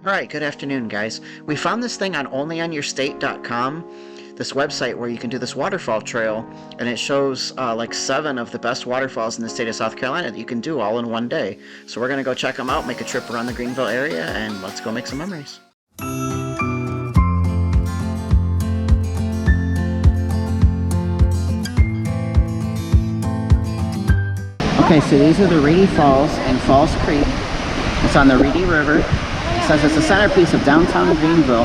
Alright, good afternoon guys. We found this thing on onlyonurstate.com, this website where you can do this waterfall trail, and it shows like 7 of the best waterfalls in the state of South Carolina that you can do all in one day. So we're going to go check them out, make a trip around the Greenville area, and let's go make some memories. Okay, so these are the Reedy Falls and Falls Creek. It's on the Reedy River. It says it's the centerpiece of downtown Greenville.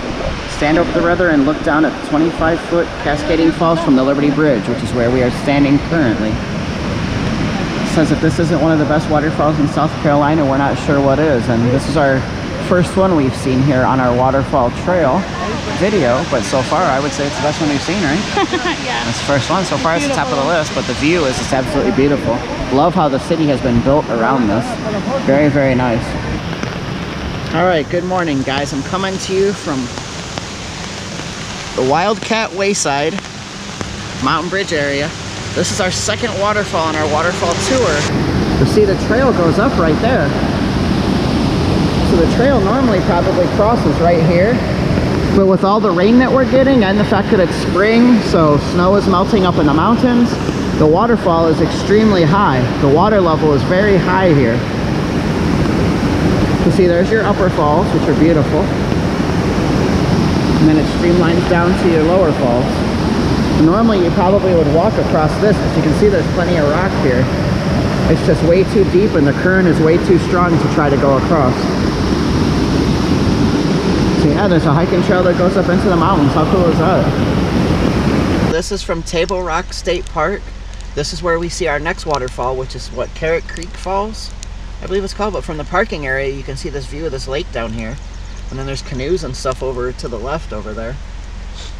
Stand over the river and look down at the 25-foot cascading falls from the Liberty Bridge, which is where we are standing currently. It says if this isn't one of the best waterfalls in South Carolina, we're not sure what is. And this is our first one we've seen here on our waterfall trail video, but so far I would say it's the best one we've seen, right? Yeah. It's the first one. So far it's the top of the list, but the view is just absolutely beautiful. Love how the city has been built around this. Very, very nice. Alright, good morning guys. I'm coming to you from the Wildcat Wayside Mountain Bridge area. This is our second waterfall on our waterfall tour. You see the trail goes up right there. So the trail normally probably crosses right here. But with all the rain that we're getting and the fact that it's spring, so snow is melting up in the mountains, the waterfall is extremely high. The water level is very high here. You see there's your upper falls, which are beautiful. And then it streamlines down to your lower falls. Normally you probably would walk across this, but you can see there's plenty of rock here. It's just way too deep and the current is way too strong to try to go across. So yeah, there's a hiking trail that goes up into the mountains. How cool is that? This is from Table Rock State Park. This is where we see our next waterfall, which is what, Carrick Creek Falls, I believe it's called. But from the parking area you can see this view of this lake down here, and then there's canoes and stuff over to the left over there.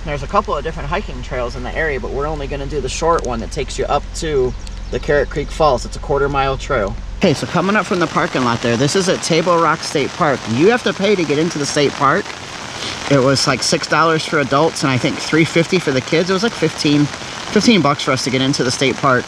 There's a couple of different hiking trails in the area, but we're only going to do the short one that takes you up to the Carrick Creek Falls. It's a quarter-mile trail. Okay, so coming up from the parking lot there, this is at Table Rock State Park. You have to pay to get into the state park. It was like $6 for adults and I think $3.50 for the kids. It was like 15 bucks for us to get into the state park.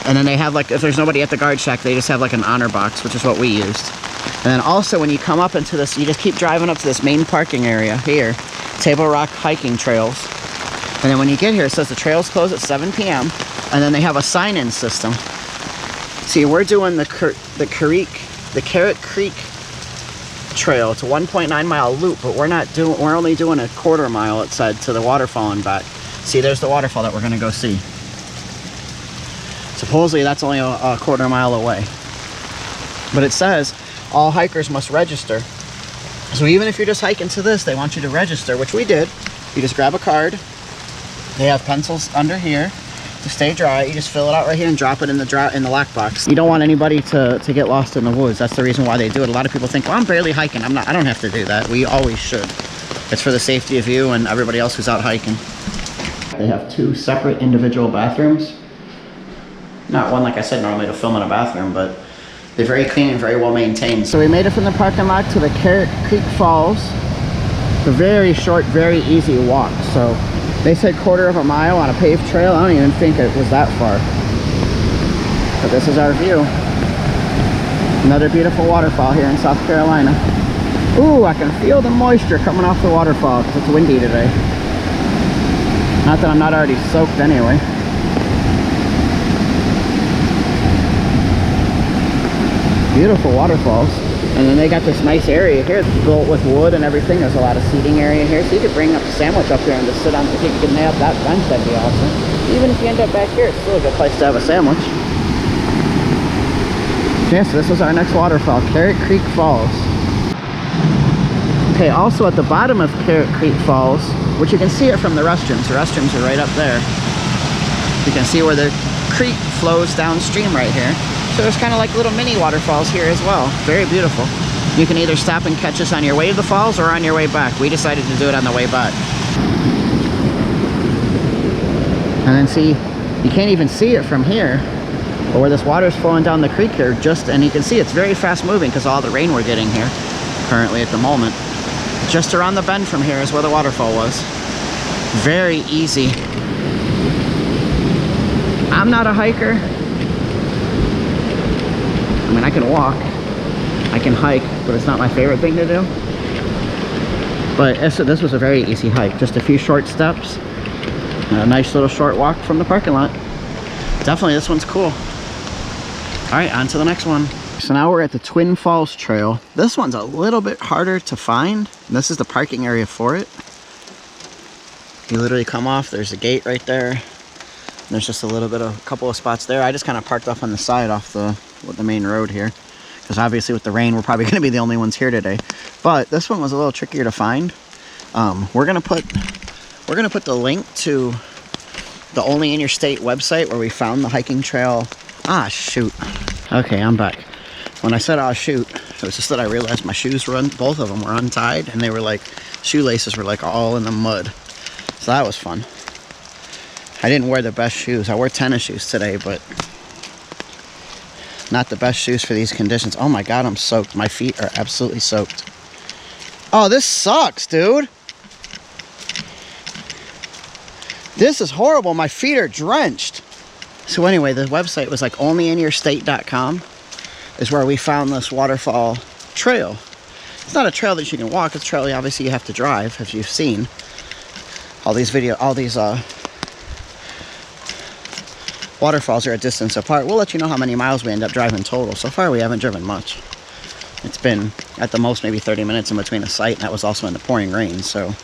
And then they have, like, if there's nobody at the guard shack, they just have like an honor box, which is what we used. And then also when you come up into this, you just keep driving up to this main parking area here, Table Rock Hiking Trails. And then when you get here, it says the trails close at 7 p.m. and then they have a sign-in system. See, we're doing the Carrick Creek Trail. It's a 1.9 mile loop, but we're only doing a quarter mile outside to the waterfall and back. See, there's the waterfall that we're gonna go see. Supposedly that's only a quarter mile away. But it says all hikers must register. So even if you're just hiking to this, they want you to register, which we did. You just grab a card. They have pencils under here to stay dry. You just fill it out right here and drop it in the lockbox. You don't want anybody to get lost in the woods. That's the reason why they do it. A lot of people think, well, I'm barely hiking. I don't have to do that. We always should. It's for the safety of you and everybody else who's out hiking. They have 2 separate individual bathrooms. Not one, like I said, normally to film in a bathroom, but they're very clean and very well maintained. So we made it from the parking lot to the Carrick Creek Falls. It's a very short, very easy walk. So they said quarter of a mile on a paved trail. I don't even think it was that far. But this is our view. Another beautiful waterfall here in South Carolina. Ooh, I can feel the moisture coming off the waterfall because it's windy today. Not that I'm not already soaked anyway. Beautiful waterfalls. And then they got this nice area here built with wood and everything. There's a lot of seating area here, so you could bring up a sandwich up there and just sit on. If you could nail up that bench, that'd be awesome. Even if you end up back here, it's still a good place to have a sandwich. Yeah, so this was our next waterfall, Carrick Creek Falls. Okay, also at the bottom of Carrick Creek Falls, which you can see it from the restrooms. The restrooms are right up there. You can see where the creek flows downstream right here. So there's kind of like little mini waterfalls here as well. Very beautiful. You can either stop and catch us on your way to the falls or on your way back. We decided to do it on the way back. And then see, you can't even see it from here, but where this water's flowing down the creek here, and you can see it's very fast moving because of all the rain we're getting here currently at the moment. Just around the bend from here is where the waterfall was. Very easy. I'm not a hiker. I mean, I can walk. I can hike, but it's not my favorite thing to do. But this was a very easy hike. Just a few short steps. A nice little short walk from the parking lot. Definitely, this one's cool. All right, on to the next one. So now we're at the Twin Falls Trail. This one's a little bit harder to find. This is the parking area for it. You literally come off, there's a gate right there. And there's just a couple of spots there. I just kind of parked off on the side off the main road here. Because obviously with the rain, we're probably gonna be the only ones here today. But this one was a little trickier to find. We're gonna put the link to the Only in Your State website where we found the hiking trail. Ah, shoot. Okay, I'm back. When I said, oh shoot, it was just that I realized my shoes were, both of them were untied, and they were like, shoelaces were like all in the mud. So that was fun. I didn't wear the best shoes. I wore tennis shoes today, but not the best shoes for these conditions. Oh my God, I'm soaked. My feet are absolutely soaked. Oh, this sucks, dude. This is horrible. My feet are drenched. So anyway, the website was like onlyinyourstate.com. is where we found this waterfall trail. It's not a trail that you can walk, it's a trail obviously you have to drive, as you've seen. All these waterfalls are a distance apart. We'll let you know how many miles we end up driving total. So far we haven't driven much. It's been at the most maybe 30 minutes in between a site, and that was also in the pouring rain, so.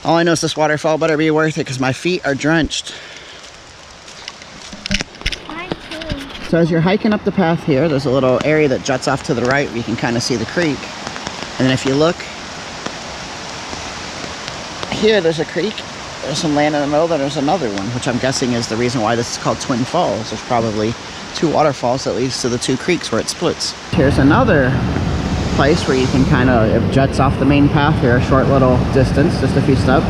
All I know is this waterfall better be worth it because my feet are drenched. So as you're hiking up the path here, there's a little area that juts off to the right where you can kind of see the creek. And then if you look, here there's a creek, there's some land in the middle, then there's another one, which I'm guessing is the reason why this is called Twin Falls. There's probably two waterfalls that leads to the two creeks where it splits. Here's another place where you can kind of, it juts off the main path here, a short little distance, just a few steps.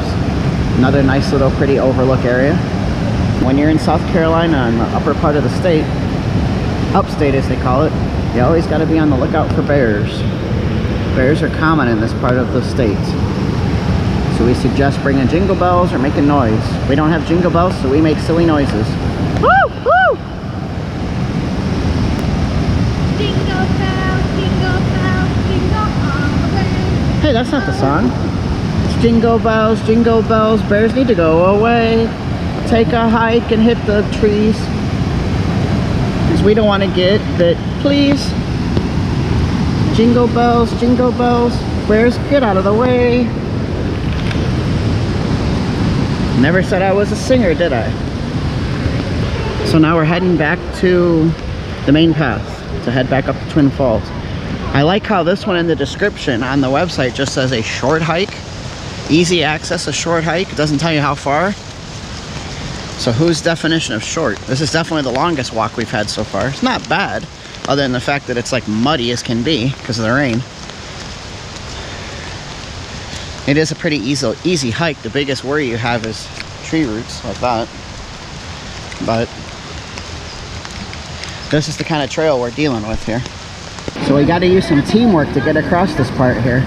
Another nice little pretty overlook area. When you're in South Carolina in the upper part of the state, upstate as they call it, you always got to be on the lookout for bears. Bears are common in this part of the state. So we suggest bringing jingle bells or making noise. We don't have jingle bells, so we make silly noises. Woo! Woo! Jingle bells, jingle bells, jingle all the way. Hey, that's not the song. It's jingle bells, bears need to go away. Take a hike and hit the trees. Because we don't want to get bit, please. Jingle bells, bears, get out of the way. Never said I was a singer, did I? So now we're heading back to the main path to head back up to Twin Falls. I like how this one in the description on the website just says a short hike. Easy access, a short hike. It doesn't tell you how far. So whose definition of short? This is definitely the longest walk we've had so far. It's not bad, other than the fact that it's like muddy as can be because of the rain. It is a pretty easy hike. The biggest worry you have is tree roots like that. But this is the kind of trail we're dealing with here. So we got to use some teamwork to get across this part here.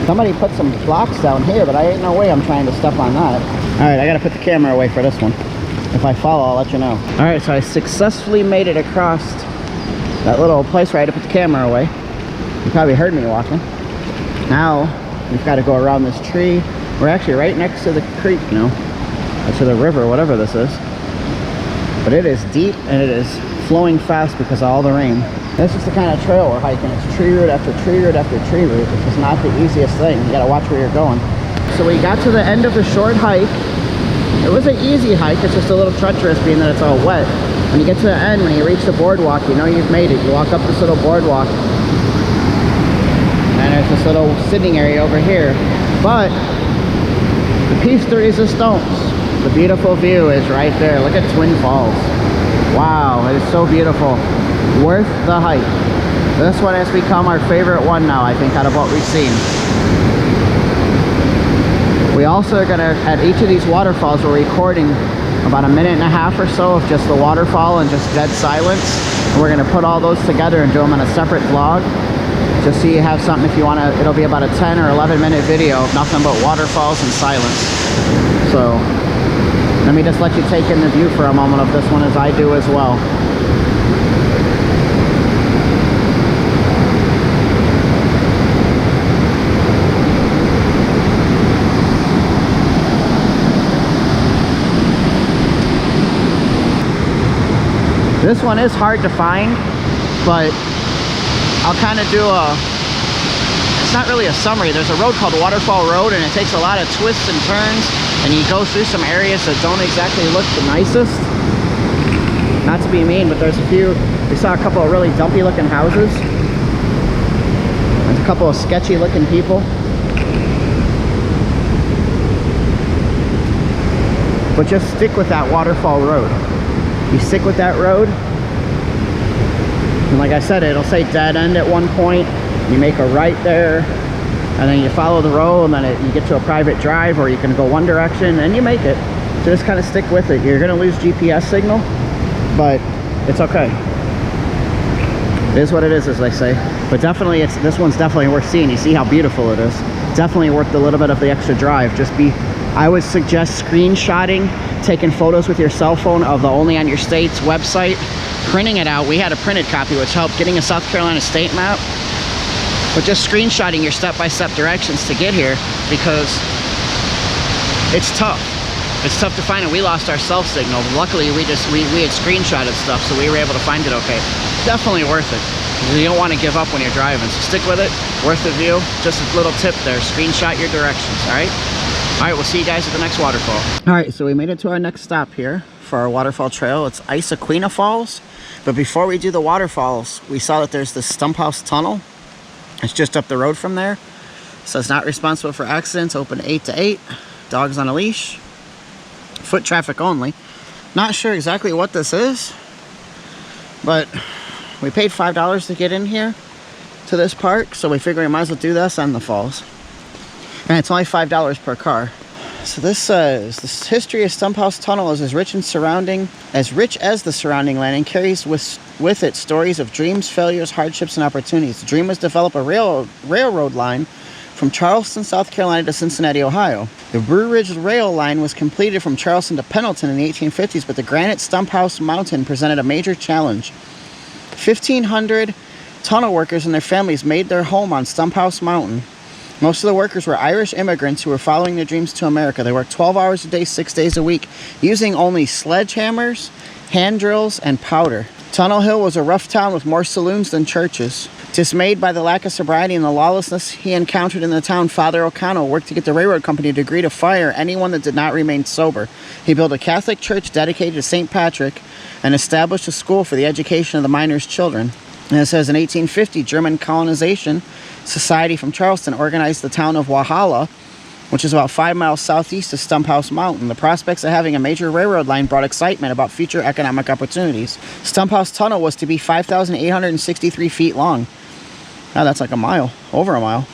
Somebody put some blocks down here, but I ain't no way I'm trying to step on that. All right, I got to put the camera away for this one. If I fall, I'll let you know. All right, so I successfully made it across that little place where I had to put the camera away. You probably heard me walking. Now, we've got to go around this tree. We're actually right next to the creek now, or to the river, whatever this is. But it is deep and it is flowing fast because of all the rain. This is the kind of trail we're hiking. It's tree root after tree root after tree root. This is not the easiest thing. You got to watch where you're going. So we got to the end of the short hike. It was an easy hike. It's just a little treacherous being that it's all wet. When you get to the end, when you reach the boardwalk, you know you've made it. You walk up this little boardwalk. And there's this little sitting area over here. But the piece de resistance, the beautiful view is right there. Look at Twin Falls. Wow, it is so beautiful. Worth the hike. This one has become our favorite one now, I think, out of what we've seen. We also are going to, at each of these waterfalls, we're recording about 1.5 minutes or so of just the waterfall and just dead silence. And we're going to put all those together and do them in a separate vlog. Just so you have something if you want to, it'll be about a 10 or 11 minute video of nothing but waterfalls and silence. So, let me just let you take in the view for a moment of this one as I do as well. This one is hard to find, but I'll kind of do it's not really a summary. There's a road called Waterfall Road, and it takes a lot of twists and turns, and you go through some areas that don't exactly look the nicest. Not to be mean, but there's a few. We saw a couple of really dumpy looking houses. There's a couple of sketchy looking people. But just stick with that Waterfall Road. You stick with that road, and like I said, it'll say dead end at one point. You make a right there, and then you follow the road, and then you get to a private drive, or you can go one direction, and you make it. So just kind of stick with it. You're gonna lose GPS signal, but it's okay. It is what it is, as they say. But definitely, this one's definitely worth seeing. You see how beautiful it is. Definitely worth a little bit of the extra drive. I would suggest screenshotting, taking photos with your cell phone of the Only on Your State's website, printing it out. We had a printed copy, which helped getting a South Carolina state map. But just screenshotting your step-by-step directions to get here, because it's tough. It's tough to find it. We lost our cell signal. Luckily, we had screenshotted stuff, so we were able to find it okay. Definitely worth it. You don't want to give up when you're driving, so stick with it. Worth the view. Just a little tip there. Screenshot your directions, all right? All right, we'll see you guys at the next waterfall. All right, so we made it to our next stop here for our waterfall trail. It's Isoquina Falls. But before we do the waterfalls, we saw that there's this stump house tunnel. It's just up the road from there. So it's not responsible for accidents, open 8 to 8. Dogs on a leash. Foot traffic only. Not sure exactly what this is, but we paid $5 to get in here to this park, so we figured we might as well do this and the falls. And it's only $5 per car. So this says, this history of Stump House Tunnel is as rich as the surrounding land, and carries with it stories of dreams, failures, hardships, and opportunities. The dream was to develop a railroad line from Charleston, South Carolina to Cincinnati, Ohio. The Blue Ridge Rail line was completed from Charleston to Pendleton in the 1850s, but the granite Stump House Mountain presented a major challenge. 1,500 tunnel workers and their families made their home on Stump House Mountain. Most of the workers were Irish immigrants who were following their dreams to America. They worked 12 hours a day, 6 days a week, using only sledgehammers, hand drills, and powder. Tunnel Hill was a rough town with more saloons than churches. Dismayed by the lack of sobriety and the lawlessness he encountered in the town, Father O'Connell worked to get the railroad company to agree to fire anyone that did not remain sober. He built a Catholic church dedicated to St. Patrick and established a school for the education of the miners' children. And it says in 1850, German colonization society from Charleston organized the town of Walhalla, which is about 5 miles southeast of Stump House Mountain. The prospects of having a major railroad line brought excitement about future economic opportunities. Stump House Tunnel was to be 5,863 feet long. Now that's like a mile, over a mile.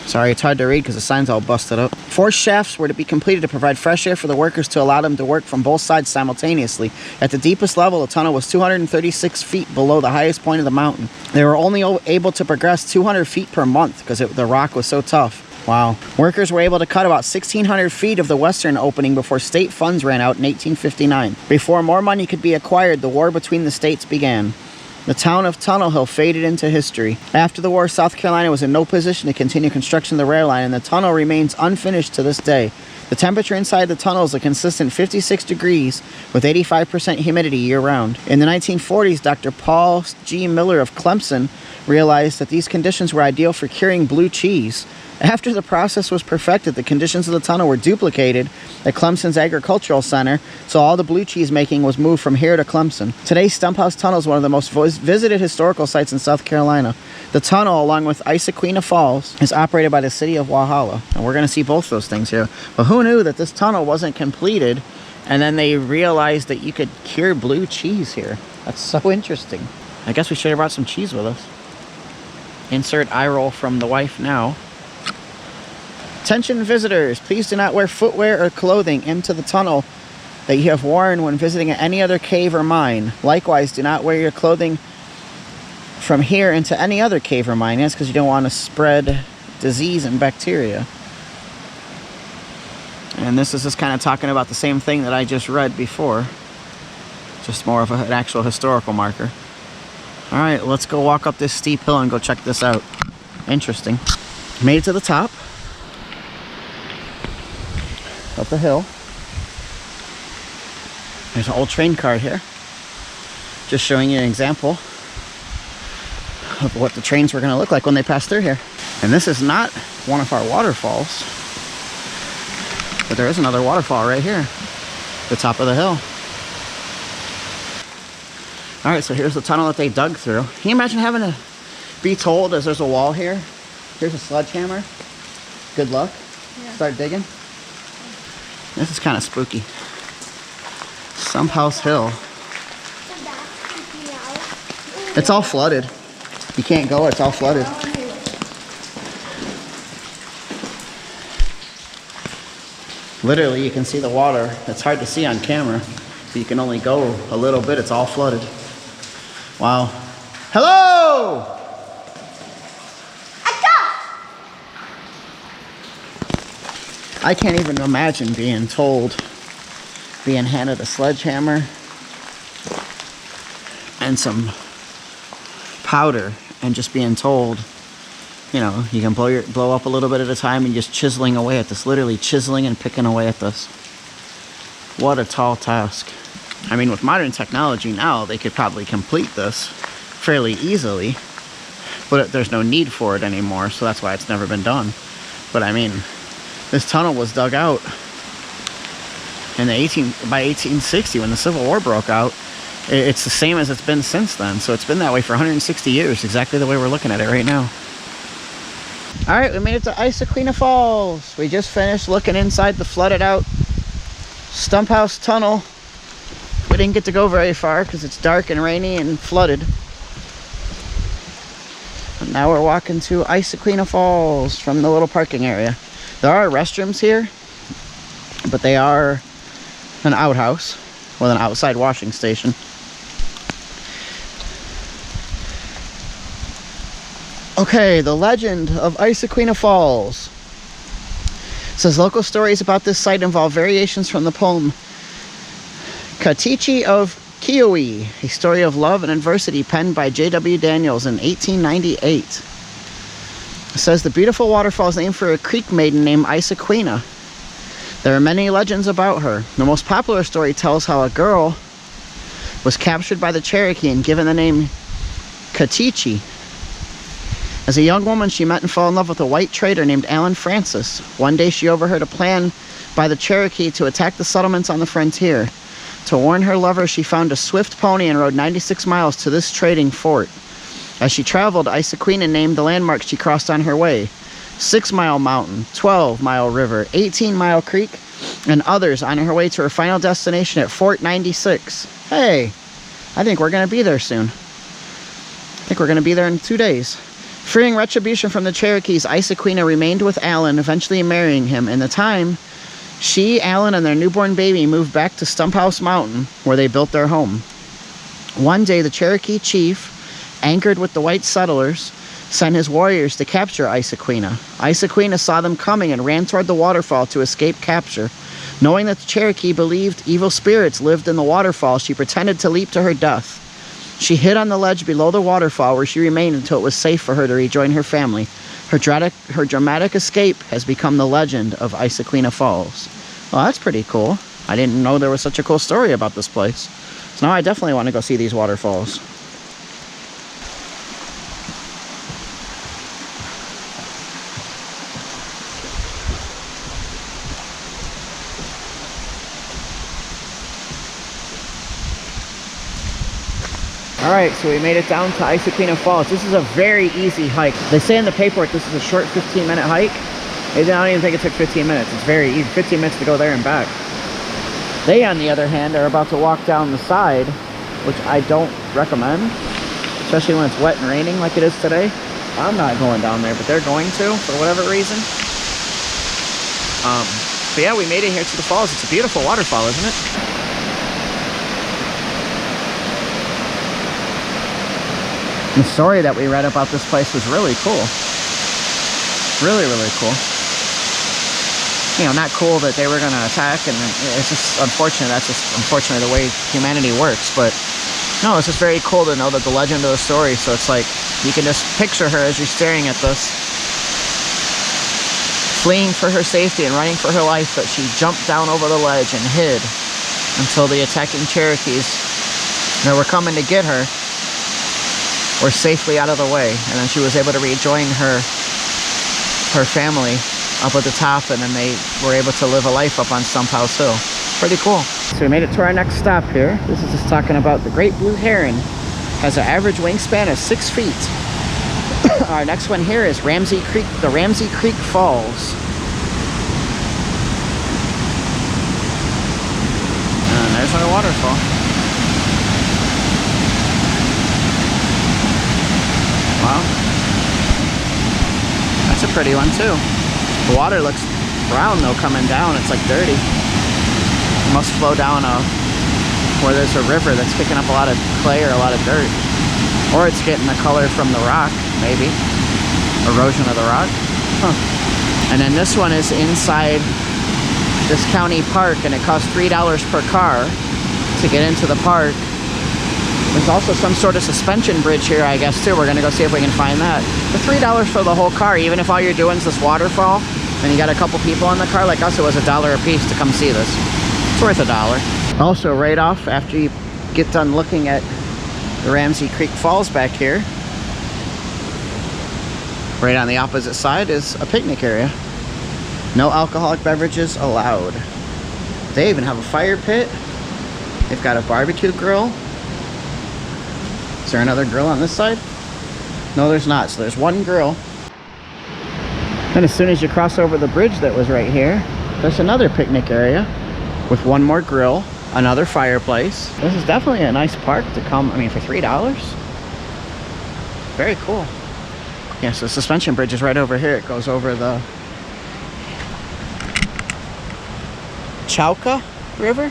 Sorry, it's hard to read because the sign's all busted up. 4 shafts were to be completed to provide fresh air for the workers to allow them to work from both sides simultaneously. At the deepest level, the tunnel was 236 feet below the highest point of the mountain. They were only able to progress 200 feet per month because the rock was so tough. Wow. Workers were able to cut about 1,600 feet of the western opening before state funds ran out in 1859. Before more money could be acquired, the war between the states began. The town of Tunnel Hill faded into history. After the war, South Carolina was in no position to continue construction of the rail line, and the tunnel remains unfinished to this day. The temperature inside the tunnel is a consistent 56 degrees with 85% humidity year-round. In the 1940s, Dr. Paul G. Miller of Clemson realized that these conditions were ideal for curing blue cheese. After the process was perfected, the conditions of the tunnel were duplicated at Clemson's Agricultural Center, so all the blue cheese making was moved from here to Clemson. Today's Stump House Tunnel is one of the most visited historical sites in South Carolina. The tunnel, along with Isoquina Falls, is operated by the city of Walhalla, and we're going to see both those things here. But who knew that this tunnel wasn't completed, and then they realized that you could cure blue cheese here? That's so interesting. I guess we should have brought some cheese with us. Insert eye roll from the wife now. Attention visitors, please do not wear footwear or clothing into the tunnel that you have worn when visiting any other cave or mine. Likewise, do not wear your clothing from here into any other cave or mine. That's because you don't want to spread disease and bacteria. And this is just kind of talking about the same thing that I just read before. Just more of an actual historical marker. Alright, let's go walk up this steep hill and go check this out. Interesting. Made it to the top. Up the hill. There's an old train car here. Just showing you an example of what the trains were going to look like when they passed through here. And this is not one of our waterfalls, but there is another waterfall right here, the top of the hill. All right, so here's the tunnel that they dug through. Can you imagine having to be told as there's a wall here, here's a sledgehammer, good luck, start digging? This is kind of spooky. Stump House Hill. It's all flooded. You can't go, it's all flooded. Literally, you can see the water. It's hard to see on camera, but you can only go a little bit. It's all flooded. Wow. Hello! I can't even imagine being told, being handed a sledgehammer and some powder and just being told, you know, you can blow up a little bit at a time and just chiseling away at this, literally chiseling and picking away at this. What a tall task. I mean, with modern technology now, they could probably complete this fairly easily, but there's no need for it anymore, so that's why it's never been done. But I mean, this tunnel was dug out in the by 1860 when the Civil War broke out. It's the same as it's been since then, so it's been that way for 160 years, exactly the way we're looking at it right now. All right, we made it to Isoquina Falls. We just finished looking inside the flooded out Stump House Tunnel. We didn't get to go very far because it's dark and rainy and flooded. And now we're walking to Isoquina Falls from the little parking area. There are restrooms here, but they are an outhouse with an outside washing station. Okay, the legend of Isoquina Falls. It says local stories about this site involve variations from the poem Katichi of Kiowi, a story of love and adversity penned by J.W. Daniels in 1898. It says the beautiful waterfall is named for a creek maiden named Isoquina. There are many legends about her. The most popular story tells how a girl was captured by the Cherokee and given the name Katichi. As a young woman, she met and fell in love with a white trader named Alan Francis. One day she overheard a plan by the Cherokee to attack the settlements on the frontier. To warn her lover, she found a swift pony and rode 96 miles to this trading fort. As she traveled, Isoquina named the landmarks she crossed on her way: 6 Mile Mountain, 12 Mile River, 18 Mile Creek, and others on her way to her final destination at Fort 96. Hey, I think we're going to be there soon. I think we're going to be there in 2 days. Fearing retribution from the Cherokees, Isoquina remained with Alan, eventually marrying him. In the time, she, Alan, and their newborn baby moved back to Stump House Mountain, where they built their home. One day, the Cherokee chief, anchored with the white settlers, sent his warriors to capture Isoquina. Isoquina saw them coming and ran toward the waterfall to escape capture. Knowing that the Cherokee believed evil spirits lived in the waterfall, she pretended to leap to her death. She hid on the ledge below the waterfall, where she remained until it was safe for her to rejoin her family. Her dramatic escape has become the legend of Isoquina Falls. Well, that's pretty cool. I didn't know there was such a cool story about this place. So now I definitely want to go see these waterfalls. Alright, so we made it down to Isoquina Falls. This is a very easy hike. They say in the paperwork this is a short 15-minute hike. I don't even think it took 15 minutes. It's very easy. 15 minutes to go there and back. They, on the other hand, are about to walk down the side, which I don't recommend, especially when it's wet and raining like it is today. I'm not going down there, but they're going to for whatever reason. But yeah, we made it here to the falls. It's a beautiful waterfall, isn't it? The story that we read about this place was really cool. Really, really cool. You know, not cool that they were going to attack, and it's just unfortunate. That's just unfortunately the way humanity works. But no, it's just very cool to know that the legend of the story. So it's like you can just picture her as you're staring at this, fleeing for her safety and running for her life, but she jumped down over the ledge and hid until the attacking Cherokees They were coming to get her, were safely out of the way, and then she was able to rejoin her family up at the top, and then they were able to live a life up on Stump House Hill. Pretty cool. So we made it to our next stop here. This is just talking about the great blue heron. Has an average wingspan of 6 feet. Our next one here is Ramsey Creek, the Ramsey Creek Falls. And there's our waterfall. Wow. That's a pretty one too. The water looks brown though coming down. It's like dirty. It must flow down where there's a river that's kicking up a lot of clay or a lot of dirt. Or it's getting the color from the rock, maybe. Erosion of the rock. Huh. And then this one is inside this county park, and it costs $3 per car to get into the park. There's also some sort of suspension bridge here, I guess, too. We're gonna go see if we can find that. But $3 for the whole car, even if all you're doing is this waterfall, and you got a couple people in the car like us, it was $1 a piece to come see this. It's worth $1. Also, right off, after you get done looking at the Ramsey Creek Falls back here, right on the opposite side is a picnic area. No alcoholic beverages allowed. They even have a fire pit. They've got a barbecue grill. Is there another grill on this side? No, there's not. So there's one grill. And as soon as you cross over the bridge that was right here, there's another picnic area with one more grill, another fireplace. This is definitely a nice park to come, I mean, for $3. Very cool. Yeah, so the suspension bridge is right over here. It goes over the Chauca River.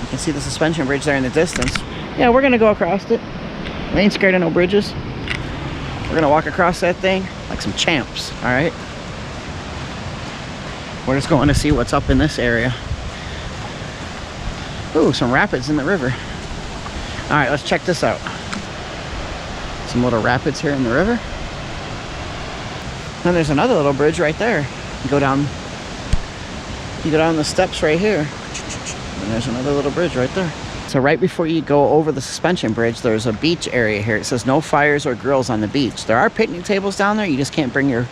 You can see the suspension bridge there in the distance. Yeah, we're gonna go across it. We ain't scared of no bridges. We're gonna walk across that thing like some champs, all right? We're just going to see what's up in this area. Ooh, some rapids in the river. All right, let's check this out. Some little rapids here in the river. And there's another little bridge right there. You go down the steps right here. And there's another little bridge right there. So right before you go over the suspension bridge, there's a beach area here. It says no fires or grills on the beach. There are picnic tables down there. You just can't bring your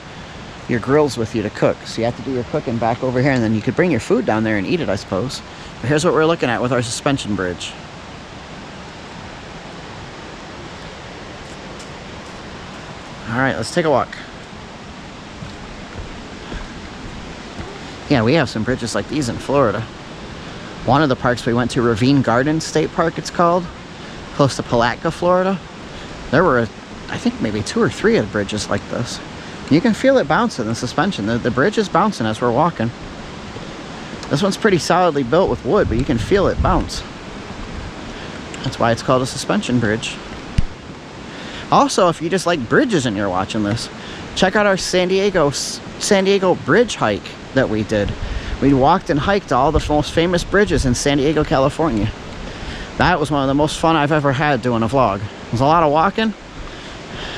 grills with you to cook. So you have to do your cooking back over here, and then you could bring your food down there and eat it, I suppose. But here's what we're looking at with our suspension bridge. All right, let's take a walk. Yeah, we have some bridges like these in Florida. One of the parks we went to, Ravine Garden State Park it's called, close to Palatka, Florida. There were, I think, maybe 2 or 3 of the bridges like this. You can feel it bouncing, the suspension. The bridge is bouncing as we're walking. This one's pretty solidly built with wood, but you can feel it bounce. That's why it's called a suspension bridge. Also, if you just like bridges and you're watching this, check out our San Diego bridge hike that we did. We walked and hiked all the most famous bridges in San Diego, California. That was one of the most fun I've ever had doing a vlog. It was a lot of walking,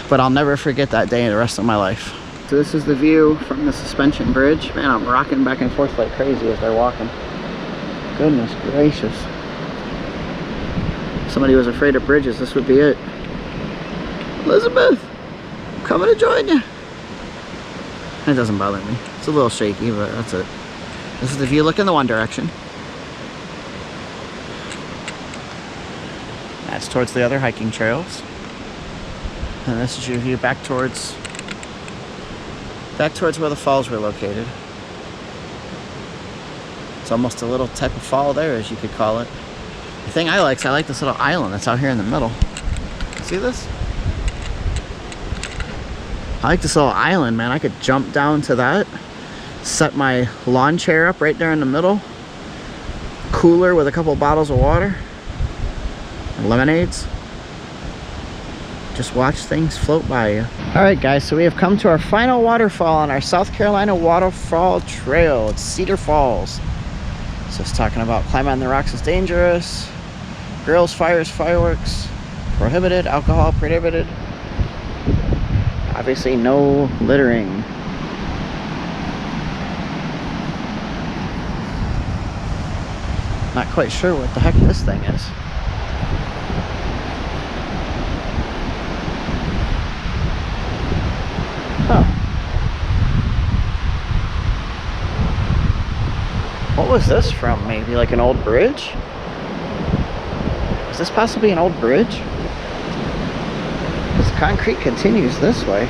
but I'll never forget that day the rest of my life. So this is the view from the suspension bridge. Man, I'm rocking back and forth like crazy as they're walking. Goodness gracious. If somebody was afraid of bridges, this would be it. Elizabeth, I'm coming to join you. It doesn't bother me. It's a little shaky, but that's it. This is the view looking the one direction. That's towards the other hiking trails. And this is your view back towards where the falls were located. It's almost a little type of fall there, as you could call it. The thing I like is I like this little island that's out here in the middle. See this? I like this little island, man. I could jump down to that, set my lawn chair up right there in the middle, cooler with a couple bottles of water, and lemonades. Just watch things float by you. All right, guys, so we have come to our final waterfall on our South Carolina waterfall trail. It's Cedar Falls. So it's talking about climbing on the rocks is dangerous, grills, fires, fireworks, prohibited, alcohol prohibited. Obviously no littering. Not quite sure what the heck this thing is. Huh. What was this from? Maybe like an old bridge? Is this possibly an old bridge? This concrete continues this way.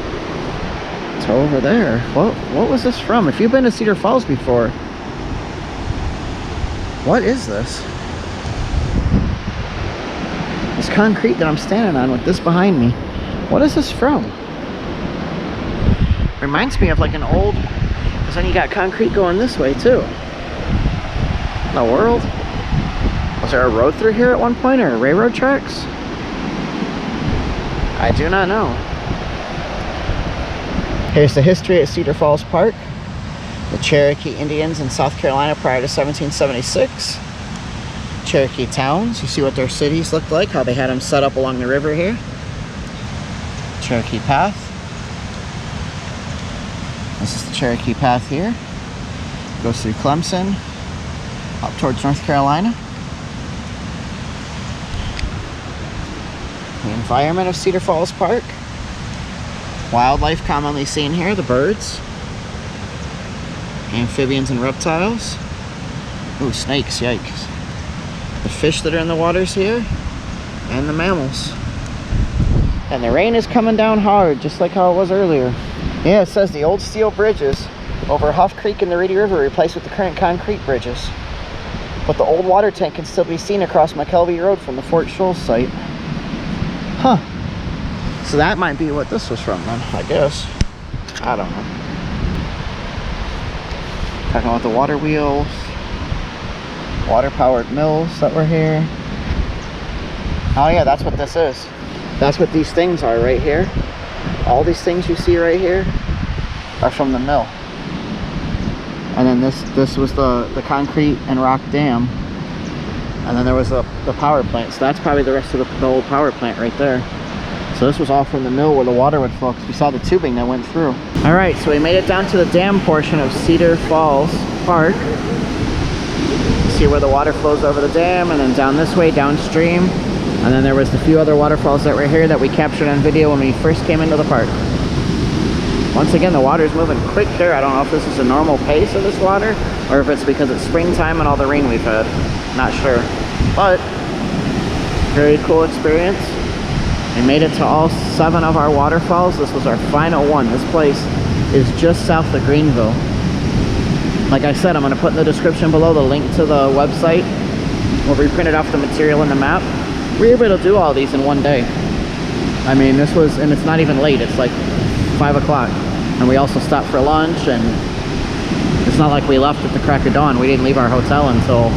It's over there. What was this from? If you've been to Cedar Falls before, what is this? This concrete that I'm standing on with this behind me. What is this from? Reminds me of like an old, because then you got concrete going this way too. In the world? Was there a road through here at one point, or railroad tracks? I do not know. Here's the history at Cedar Falls Park. The Cherokee Indians in South Carolina prior to 1776. Cherokee towns. You see what their cities looked like, how they had them set up along the river here. Cherokee Path. This is the Cherokee Path here. Goes through Clemson, up towards North Carolina. The environment of Cedar Falls Park. Wildlife commonly seen here, the birds. Amphibians and reptiles. Ooh, snakes, yikes. The fish that are in the waters here. And the mammals. And the rain is coming down hard, just like how it was earlier. Yeah, it says the old steel bridges over Huff Creek and the Reedy River replaced with the current concrete bridges. But the old water tank can still be seen across McKelvey Road from the Fort Shoals site. Huh. So that might be what this was from then, I guess. I don't know. Talking about the water wheels. Water-powered mills that were here. Oh yeah, that's what this is. That's what these things are right here. All these things you see right here are from the mill. And then this was the concrete and rock dam. And then there was the power plant. So that's probably the rest of the old power plant right there. So this was all from the mill where the water would flow, because we saw the tubing that went through. All right, so we made it down to the dam portion of Cedar Falls Park. You see where the water flows over the dam, and then down this way, downstream. And then there was the few other waterfalls that were here that we captured on video when we first came into the park. Once again, the water's moving quick here. I don't know if this is a normal pace of this water, or if it's because it's springtime and all the rain we've had. Not sure. But, very cool experience. We made it to all 7 of our waterfalls. This was our final one. This place is just south of Greenville. Like I said, I'm going to put in the description below the link to the website where we printed off the material in the map. We were able to do all these in one day. I mean, this was, and it's not even late. It's like 5 o'clock. And we also stopped for lunch, and it's not like we left at the crack of dawn. We didn't leave our hotel until,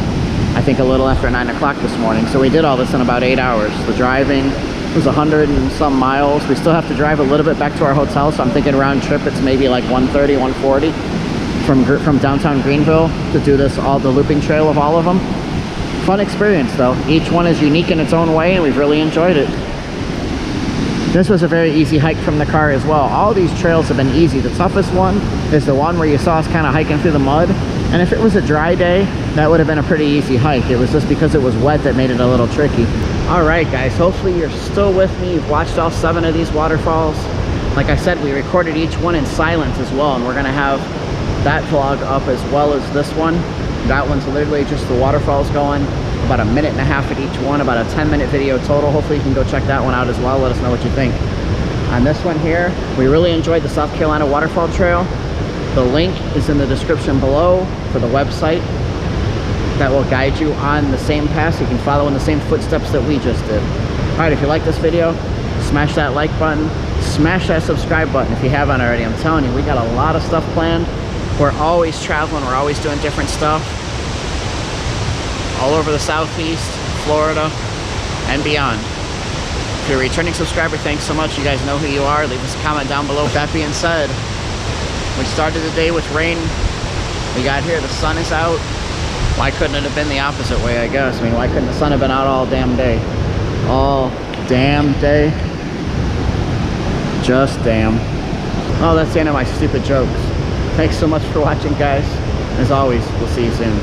I think, a little after 9 o'clock this morning. So we did all this in about 8 hours. The driving was 100 and some miles. We still have to drive a little bit back to our hotel, so I'm thinking round trip it's maybe like 130, 140 from downtown Greenville to do this, all the looping trail of all of them. Fun experience though. Each one is unique in its own way, and we've really enjoyed it. This was a very easy hike from the car as well. All these trails have been easy. The toughest one is the one where you saw us kind of hiking through the mud. And if it was a dry day, that would have been a pretty easy hike. It was just because it was wet that made it a little tricky. All right, guys, hopefully you're still with me. You've watched all 7 of these waterfalls. Like I said, we recorded each one in silence as well, and we're gonna have that vlog up as well as this one. That one's literally just the waterfalls going, about a minute and a half at each one, about a 10-minute video total. Hopefully you can go check that one out as well. Let us know what you think. On this one here, we really enjoyed the South Carolina Waterfall Trail. The link is in the description below for the website that will guide you on the same path, so you can follow in the same footsteps that we just did. All right, if you like this video, smash that like button, smash that subscribe button if you haven't already. I'm telling you, we got a lot of stuff planned. We're always traveling, we're always doing different stuff all over the Southeast, Florida, and beyond. If you're a returning subscriber, thanks so much. You guys know who you are. Leave us a comment down below. With that being said, we started the day with rain. We got here, the sun is out. Why couldn't it have been the opposite way, I guess? I mean, why couldn't the sun have been out all damn day? All damn day. Just damn. Oh, that's the end of my stupid jokes. Thanks so much for watching, guys. As always, we'll see you soon.